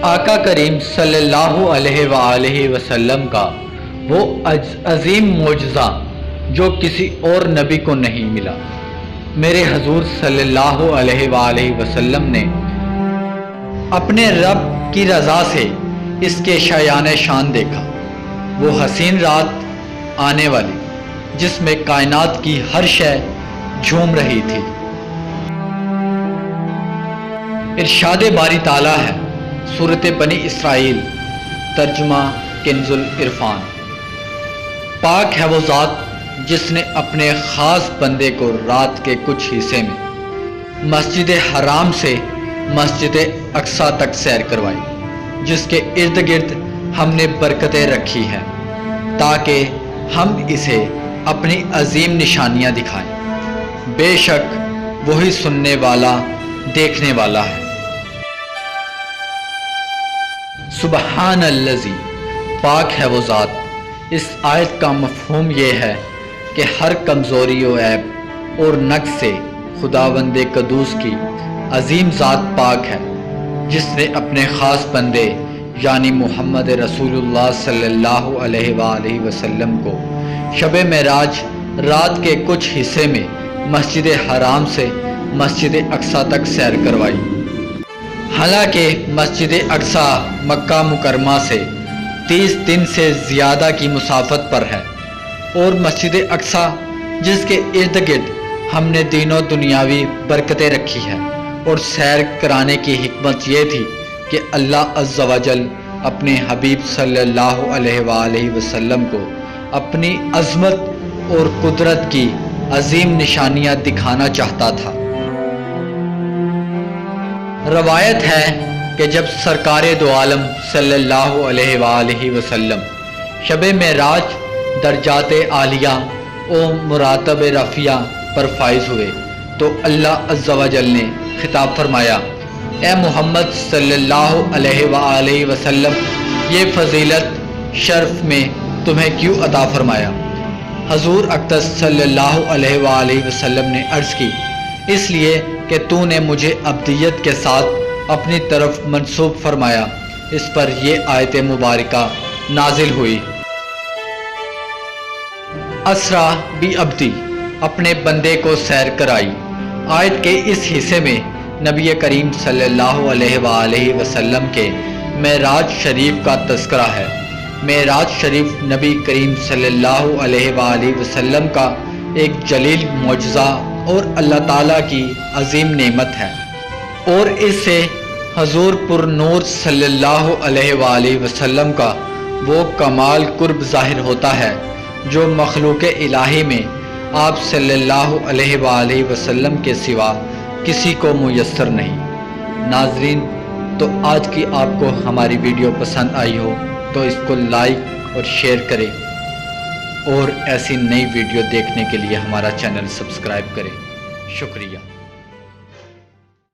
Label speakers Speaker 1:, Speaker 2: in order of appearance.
Speaker 1: آقا کریم صلی اللہ علیہ وآلہ وسلم کا وہ عظیم معجزہ جو کسی اور نبی کو نہیں ملا، میرے حضور صلی اللہ علیہ وآلہ وسلم نے اپنے رب کی رضا سے اس کے شایان شان دیکھا۔ وہ حسین رات آنے والی جس میں کائنات کی ہر شے جھوم رہی تھی۔ ارشاد باری تعالیٰ ہے، سورۃ بنی اسرائیل، ترجمہ کنز العرفان۔ پاک ہے وہ ذات جس نے اپنے خاص بندے کو رات کے کچھ حصے میں مسجد حرام سے مسجد اقصیٰ تک سیر کروائی، جس کے ارد گرد ہم نے برکتیں رکھی ہیں تاکہ ہم اسے اپنی عظیم نشانیاں دکھائیں۔ بے شک وہی سننے والا دیکھنے والا ہے۔ سبحان الذی، پاک ہے وہ ذات۔ اس آیت کا مفہوم یہ ہے کہ ہر کمزوری و عیب اور نقص سے خداوند قدوس کی عظیم ذات پاک ہے، جس نے اپنے خاص بندے یعنی محمد رسول اللہ صلی اللہ علیہ وآلہ وسلم کو شب معراج رات کے کچھ حصے میں مسجد حرام سے مسجد اقصیٰ تک سیر کروائی۔ حالانکہ مسجد اقصیٰ مکہ مکرمہ سے 30 دن سے زیادہ کی مسافت پر ہے، اور مسجد اقصیٰ جس کے ارد گرد ہم نے دین و دنیاوی برکتیں رکھی ہیں، اور سیر کرانے کی حکمت یہ تھی کہ اللہ عز و جل اپنے حبیب صلی اللہ علیہ وآلہ وسلم کو اپنی عظمت اور قدرت کی عظیم نشانیاں دکھانا چاہتا تھا۔ روایت ہے کہ جب سرکار دو عالم صلی اللہ علیہ وآلہ وسلم شب معراج درجات عالیہ و مراتب رفیع پر فائز ہوئے تو اللہ عز و جل نے خطاب فرمایا، اے محمد صلی اللہ علیہ وآلہ وسلم، یہ فضیلت شرف میں تمہیں کیوں عطا فرمایا؟ حضور اقدس صلی اللہ علیہ وآلہ وسلم نے عرض کی، اس لیے کہ تو نے مجھے ابدیت کے ساتھ اپنی طرف منسوب فرمایا۔ اس پر یہ آیت مبارکہ نازل ہوئی، اسرا بی عبدی، اپنے بندے کو سیر کرائی۔ آیت کے اس حصے میں نبی کریم صلی اللہ علیہ وآلہ وسلم کے معراج شریف کا تذکرہ ہے۔ معراج شریف نبی کریم صلی اللہ علیہ وآلہ وسلم کا ایک جلیل معجزہ اور اللہ تعالیٰ کی عظیم نعمت ہے، اور اس سے حضور پر نور صلی اللہ علیہ وآلہ وسلم کا وہ کمال قرب ظاہر ہوتا ہے جو مخلوق الہی میں آپ صلی اللہ علیہ وآلہ وسلم کے سوا کسی کو میسر نہیں۔ ناظرین، تو آج کی آپ کو ہماری ویڈیو پسند آئی ہو تو اس کو لائک اور شیئر کریں، اور ایسی نئی ویڈیو دیکھنے کے لیے ہمارا چینل سبسکرائب کریں۔ شکریہ۔